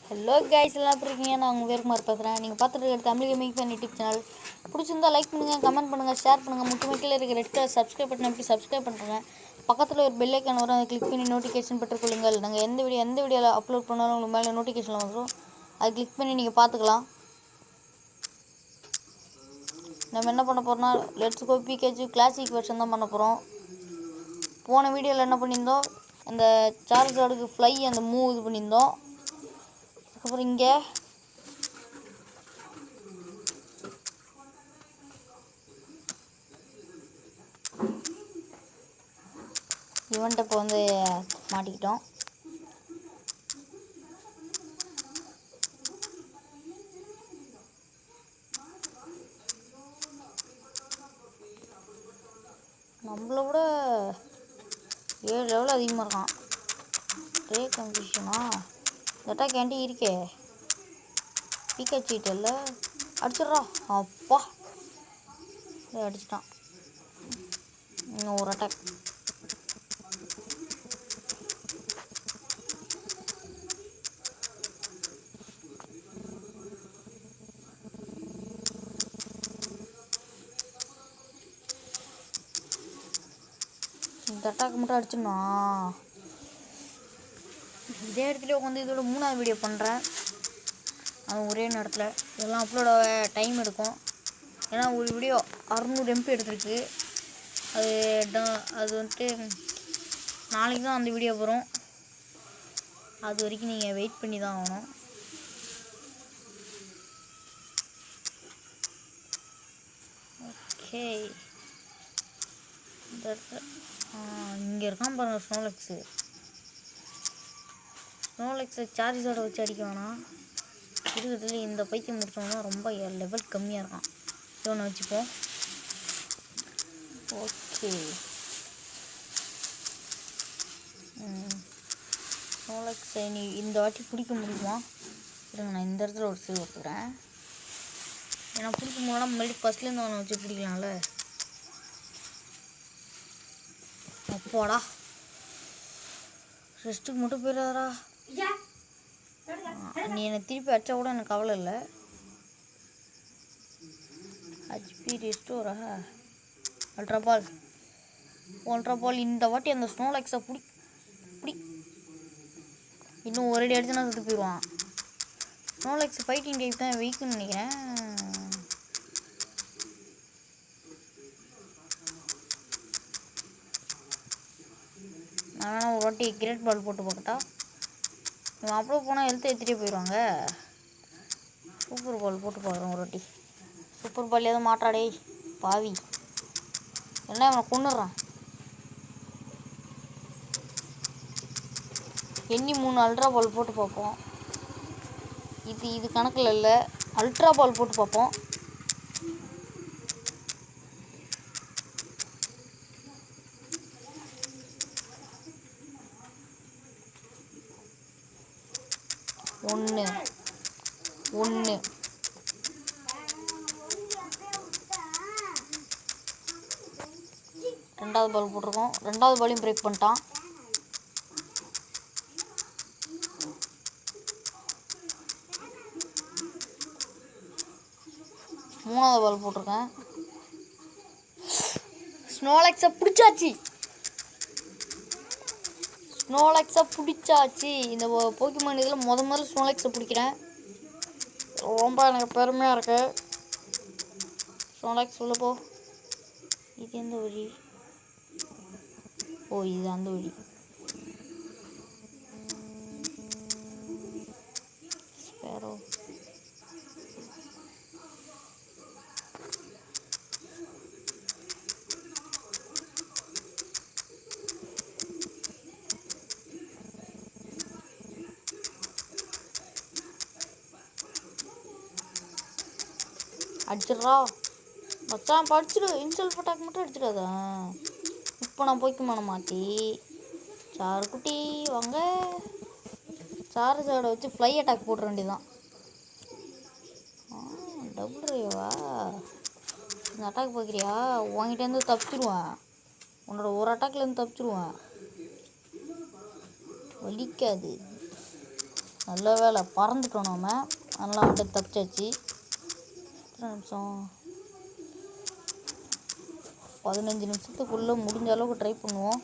Hello guys, எல்லாம் எப்படி இருக்கீங்க? நான் உங்கள் வேறுமார் பேசுகிறேன். நீங்கள் பார்த்துட்டு இருக்கிற Tamil gaming fun YouTube channel பிடிச்சிருந்தா லைக் பண்ணுங்கள், கமெண்ட் பண்ணுங்கள், ஷேர் பண்ணுங்கள். முக்கியமாக கீழே இருக்கிற ரெட் கலர் சப்ஸ்கிரைப் பட்டன் அப்படி சப்ஸ்கிரைப் பண்ணுறேங்க. பக்கத்தில் ஒரு பெல் ஐக்கான் வரும், அதை கிளிக் பண்ணி நோட்டிஃபிகேஷன் பெற்றுக்கொள்ளுங்கள். நாங்கள் எந்த வீடியோவில் அப்லோட் பண்ணாலும் உங்களுக்கு மேலே நோட்டிஃபிகேஷன் வந்துடும். அதை கிளிக் பண்ணி நீங்கள் பார்த்துக்கலாம். நம்ம என்ன பண்ண போகிறோம்னா let's go PKG classic version தான் பண்ண போகிறோம். போன வீடியோவில் என்ன பண்ணியிருந்தோம், அந்த சார்ஜருக்கு ஃப்ளை அந்த மூவ் இது பண்ணியிருந்தோம். அப்புறம் இங்கே இவன்ட்ட இப்போ வந்து மாட்டிக்கிட்டோம். நம்மளை விட 7 லெவல் அதிகமாக இருக்கான். ரே கம்பீஷனா கரெக்டாக கேண்டி இருக்கே. பிகாச்சு இல்லை அடிச்சிட்றா. அப்பா அடிச்சிட்டான். இன்னும் ஒரு அட்டாக். இந்த அட்டாக் மட்டும் அடிச்சிடணும். இதே இடத்துல உட்காந்து இதோட 3ஆவது வீடியோ பண்ணுறேன். அது ஒரே நேரத்தில் இதெல்லாம் அப்லோட டைம் எடுக்கும். ஏன்னா ஒரு வீடியோ 600 MP எடுத்துருக்கு. அது வந்துட்டு நாளைக்கு தான் அந்த வீடியோ வரும். அது வரைக்கும் நீங்கள் வெயிட் பண்ணி தான் ஆகணும். ஓகே, இந்த இடத்துல இங்கே இருக்கான் பாருங்கள் ஸ்னோலெக்ஸு. ஸ்னோலெக்ஸை சார்ஜோட வச்சு அடிக்க வேணாம். இருக்கிறதுல இந்த பைத்தியம் முடிச்சோம்னா ரொம்ப லெவல் கம்மியாக இருக்கான். இவனை வச்சுப்போம். ஓகே, ஸ்னோலெக்ஸை நீ இந்த வாட்டி பிடிக்க முடியுமா? இருங்க, நான் இந்த இடத்துல ஒரு சேவ் வைக்கிறேன். ஏன்னா பிடிக்க முடியல, மறுபடியும் ஃபஸ்ட்லேருந்து அவனை வச்சு பிடிக்கலாம்ல. அப்பாடா, ரெஸ்ட்டுக்கு மட்டும் போயிடாதடா. நீ என்னை திருப்பி அடிச்சா கூட எனக்கு கவலை இல்லை. ஹெச்பி ரெஸ்டோரா அல்ட்ரா பால் இந்த வாட்டி அந்த ஸ்னோலெக்ஸை பிடி. இன்னும் ஒரு அடி அடிச்சுனா செத்து போயிடுவான். ஸ்னோலெக்ஸ் ஃபைட்டிங் டைப் தான் வெயிக்குன்னு நினைக்கிறேன். நான் வேணா ஒரு வாட்டி கிரேட் பால் போட்டு பார்க்கட்டா? இவன் அப்லோட் போனால் ஹெல்த் எடுத்துகிட்டே போயிடுவாங்க. சூப்பர் பால் போட்டு பார்க்குறேன் ஒரு வாட்டி. சூப்பர் பால் எதுவும் மாட்டாடே பாவி. என்ன இவனை கொண்டுடுறான். எண்ணி 3 அல்ட்ரா பால் போட்டு பார்ப்போம். இது கணக்கில் இல்லை. அல்ட்ரா பால் போட்டு பார்ப்போம். ஒன்று ரெண்டாவது பால் போட்டிருக்கோம். ரெண்டாவது பாலையும் பிரேக் பண்ணிட்டான். மூணாவது பால் போட்டிருக்கேன். ஸ்னோலெக்ஸை பிடிச்சாச்சு. இந்த போக்கிமான் இதில் முதல்ல ஸ்னோலெக்ஸை பிடிக்கிறேன். ரொம்ப எனக்கு பெருமையாக இருக்கு. ஸ்னோலெக்ஸ் உள்ள போ. இது எந்த வழி? ஓ, இது அந்த வழி. ஸ்பேரோ அடிச்சிட்றா மச்சான். படிச்சிடு. இன்சல்ஃப் அட்டாக் மட்டும் அடிச்சிடாதா. இப்போ நான் போய்க்குமான மாட்டி சாருக்குட்டி வாங்க. சார்ஜோட வச்சு ஃப்ளை அட்டாக் போட்டுற வேண்டியதுதான். டபுள் ரேவா இந்த அட்டாக் பார்க்குறியா? உங்ககிட்டேருந்து தப்பிச்சிடுவேன். உன்னோட ஒரு அட்டாக்லேருந்து தப்பிச்சிடுவேன். வலிக்காது. நல்ல வேலை பறந்துட்டோம் நாம். நல்லா அப்படியே தப்பிச்சாச்சு. எத்தனை நிமிஷம்? 15 நிமிஷத்துக்குள்ளே முடிஞ்ச அளவுக்கு ட்ரை பண்ணுவோம்.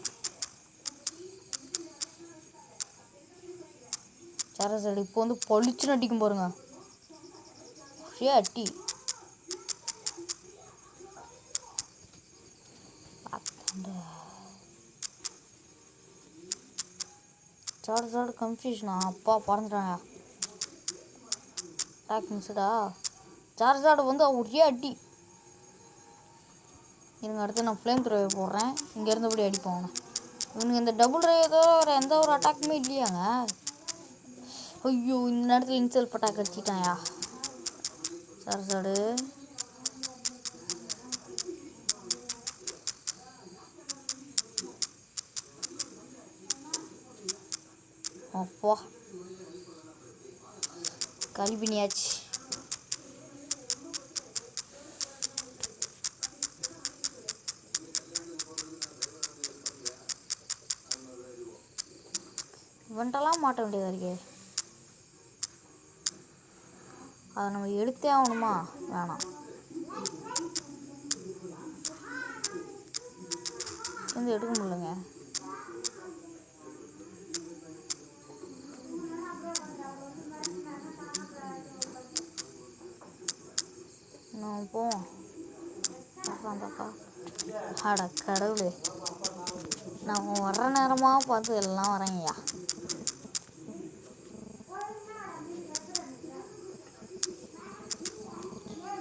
சரி இப்போ வந்து பளிச்சுன்னு அடிக்கும் பாருங்க. அட்டி சாடு கன்ஃபியூஷனா? அப்பா பறந்துட்டாங்க. டாக் மிஸ்டா. சார்ஜாடு வந்து ஒரே அடி. எனக்கு அடுத்து நான் ஃப்ளேம் த்ரோவை போடுறேன். இங்கே இருந்தபடி அடிப்போம். இவனுக்கு இந்த டபுள் ட்ரைவ் வேறு எந்த ஒரு அட்டாக்குமே இல்லையாங்க. ஐயோ இந்த நேரத்தில் இன்செல்ஃப் அட்டாக் அடிச்சிட்டாயா சார்ஜாடு. அப்பா கல்வினியாச்சு. இவன்ட்டெல்லாம் மாட்ட வேண்டியதாக இருக்கே. அதை நம்ம எடுத்தே ஆகணுமா? வேணாம். வந்து எடுக்க முடியலங்க. நான் போவோம். அட கடவுளே, நான் வர்ற நேரமாக பார்த்து எல்லாம் வரேங்கய்யா.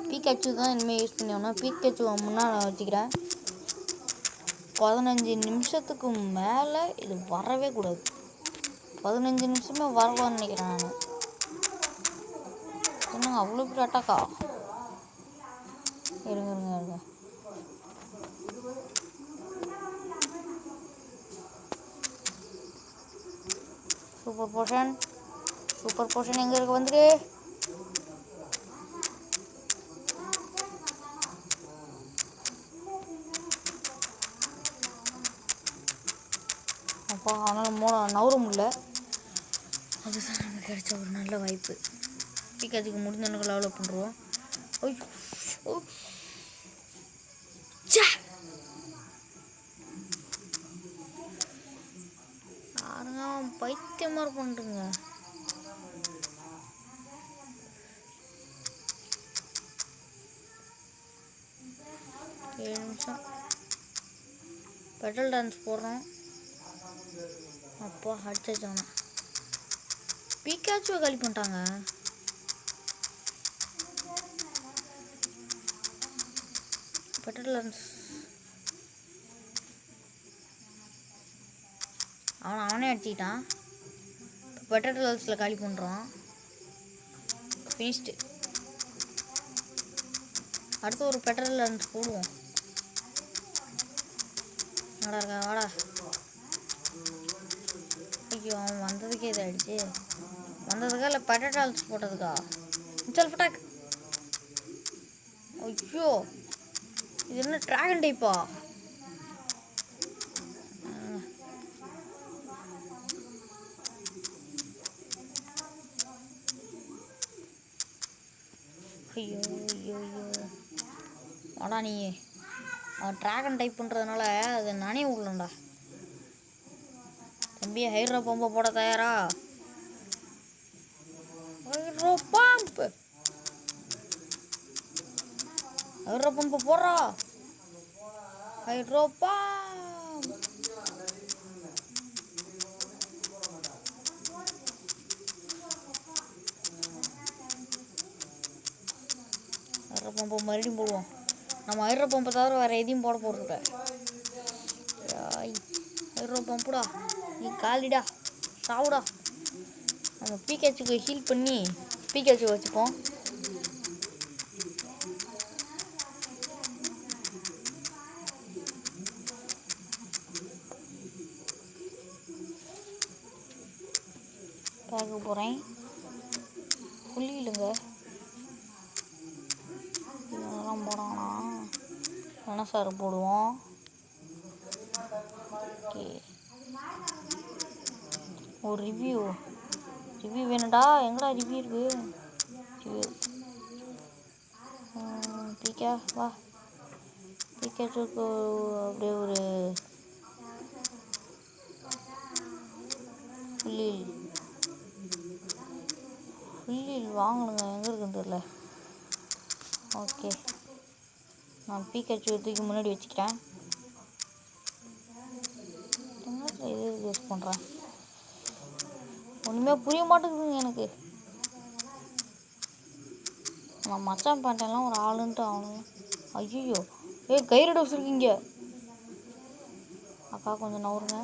பீக்காச்சு தான் இனிமேல் யூஸ் பண்ணி பீக்காச்சுவை முன்னாடி நான் வச்சுக்கிறேன். 15 நிமிஷத்துக்கு மேலே இது வரவே கூடாது. 15 நிமிஷமே வரலான்னு நினைக்கிறேன் நான். என்னங்க அவ்வளோ பெரிய அட்டாக்கா? இருங்க. சூப்பர் போர்ஷன் எங்கே இருக்கு? வந்துடு. அப்பா அவனால் நவர முடியல. அதுதான் நமக்கு கிடைச்ச ஒரு நல்ல வாய்ப்பு. பீக்காச்சுக்கு முடிஞ்சவனுக்கு லெவலப் பண்ணுறோம். யாருங்க பைத்தியமாக பண்ணுறங்க. நிமிஷம் பெட்ரோல் டான்ஸ் போடுறோம். அப்போ அடிச்சாச்சானா பீக்காச்சுவை காலி பண்ணிட்டாங்க. பெட்ரோல் டான்ஸ் அவனே அடிச்சிக்கிட்டான். பெட்ரோல் டான்ஸில் காலி பண்ணுறான். ஃபினிஷ்டு. அடுத்து ஒரு பெட்ரோல் டான்ஸ் போடுவோம். வாடா. ஐயோ அவன் வந்ததுக்கே இதை ஆயிடுச்சு. வந்ததுக்கா இல்லை பெட்ரோல்ஸ் போட்டதுக்கா? Self attack. ஐயோ இது என்ன ட்ராகன் டைப்பா? ஐயோ வாடா நீ. அவன் ட்ராகன் டைப் பண்ணுறதுனால அதை நானே விடலண்டா. தம்பி ஹைட்ரோ பம்பை போட தயாரா? ஹைட்ரோ பம்பை போடுறா. Hydro pump. ஹைட்ரோ பம்பை மறுபடியும் போடுவோம். நம்ம ஹைட்ரோ பம்பை தவிர வேறு எதையும் போட போகிறதில்ல. ஹைட்ரோ பம்புடா நீ காலிடா சாவுடா. நம்ம பீக்காச்சுக்கு ஹீல் பண்ணி பீக்காச்சு வச்சுப்போம். பார்க்க போகிறேன். புள்ளியிலுங்க இதெல்லாம் போடானா சார் போடுவோம். ஓகே ஒரு ரிவ்யூ ரிவ்யூ வேணும்டா. எங்கடா ரிவ்யூ இருக்கு? ரிவ்யூ பிகே வா. பிகேச்சுக்கு அப்படியே ஒரு ஃபுல்லில் வாங்கணுங்க. எங்கே இருக்குன்னு தெரியல. ஓகே, நான் பிகேச்சு தூக்கி முன்னாடி வச்சுக்கிறேன். இது யூஸ் பண்ணுறேன். ஒன்றுமே புரிய மாட்டேங்குதுங்க எனக்கு. நான் மச்சான் பேண்டெல்லாம் ஒரு ஆளுன்ட்டு ஆகணும். ஐயோ கயிறு டவுஸ் இருக்குங்க. அக்கா கொஞ்சம் நவருங்க.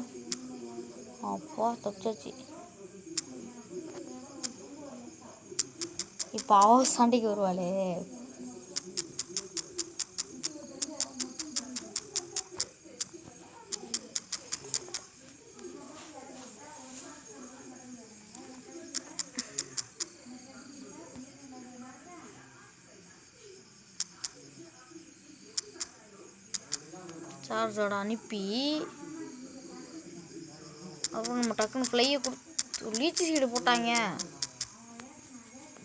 அப்பா தப்பிச்சாச்சு. இப்போ அவ சண்டைக்கு வருவாளே. சார்ஜோட அனுப்பி அப்புறம் நம்ம டக்குன்னு ஃப்ளையை கொடுத்து லீச்சி சீடு போட்டாங்க.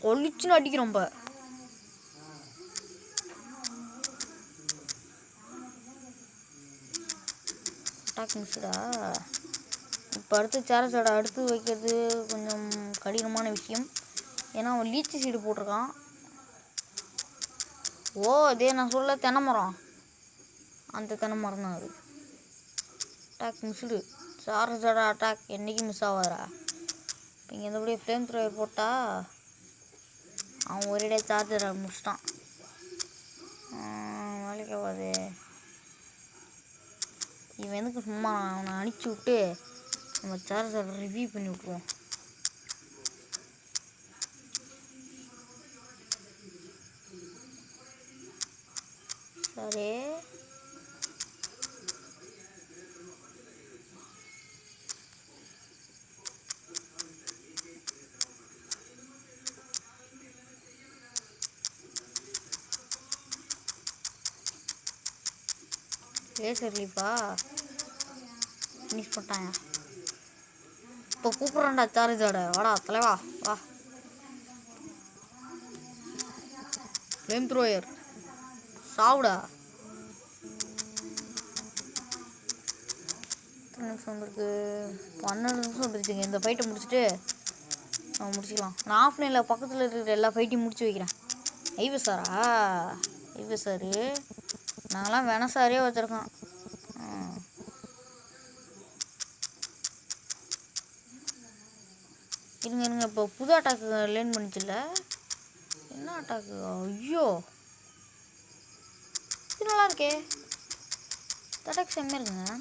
கொளிச்சுன்னு அடிக்கிறோம். இப்போ அட்டாக் மிஸ்டா. இப்போ அடுத்து சார்ஜோட அடுத்து வைக்கிறது கொஞ்சம் கடினமான விஷயம். ஏன்னா அவன் லீச்சி சீடு போட்டிருக்கான். ஓ அதே நான் சொல்ல தென்னை மரம். அந்த தென்னை மரம் தான் அது. Attack missed. சார்ஜோட அட்டாக் என்றைக்கும் மிஸ் ஆகாதா. இப்போ இங்கே இருந்தபடியே ஃப்ளேம் த்ரோவர் போட்டால் அவன் ஒரேடே சார்ஜரை முடிச்சிட்டான். வேலைக்கு ஆகாது. இவன் எதுக்கு சும்மா அவனை அனுப்பிச்சி விட்டு நம்ம சார்ஜரை ரிவ்யூ பண்ணி விட்ருவோம். சரி லேசர் லீஃபா ஃபினிஷ் பண்ணிட்டாங்க. இப்போ கூப்பிட்றான்டா சார்ஜோட. வாடா தலைவா வா. ஃப்ளேம் த்ரோயர் சாவுடா. 10 நிமிஷம் வந்துருக்கு. 12 நிமிஷம் வந்துருச்சுங்க. இந்த ஃபைட்டை முடிச்சுட்டு நம்ம முடிச்சிக்கலாம். நான் ஆஃப்லைனில் பக்கத்தில் இருக்கிற எல்லா ஃபைட்டையும் முடிச்சு வைக்கிறேன். ஐவசாரா ஐவசாரு நாங்களாம் வெனசாரே வச்சுருக்கோம். இருங்க இருங்க. இப்போ புது அட்டாக்கு லேர்ன் பண்ணிச்சுல்ல. என்ன அட்டாக்கு? ஐயோ இது நல்லா இருக்கே. அட்டாக் செம்மையாக இருக்குங்க.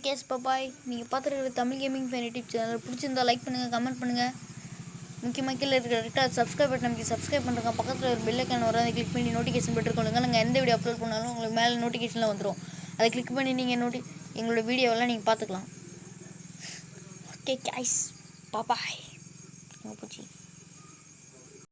கேஸ் பாய். நீங்கள் பார்த்துருக்கிற Tamil gaming fan YouTube channel பிடிச்சிருந்தா லைக் பண்ணுங்கள், கமெண்ட் பண்ணுங்கள். முக்கியமாக கீழே இருக்கிற ரெட்டாக சப்ஸ்கிரைப் பட்டன் நமக்கு சப்ஸ்கிரைப் பண்ணுறங்க. பக்கத்தில் ஒரு பெல் ஐக்கான் வரும். அதை கிளிக் பண்ணி நோட்டிஃபிகேஷன் பெற்றுக்கொள்ளுங்க. நாங்கள் எந்த வீடியோ அப்லோட் பண்ணாலும் உங்களுக்கு மேலே நோட்டிஃபிகேஷனில் வந்துடும். அதை கிளிக் பண்ணி நீங்கள் எங்களோட வீடியோவெல்லாம் நீங்கள் பார்த்துக்கலாம். Okay guys bye. பூச்சி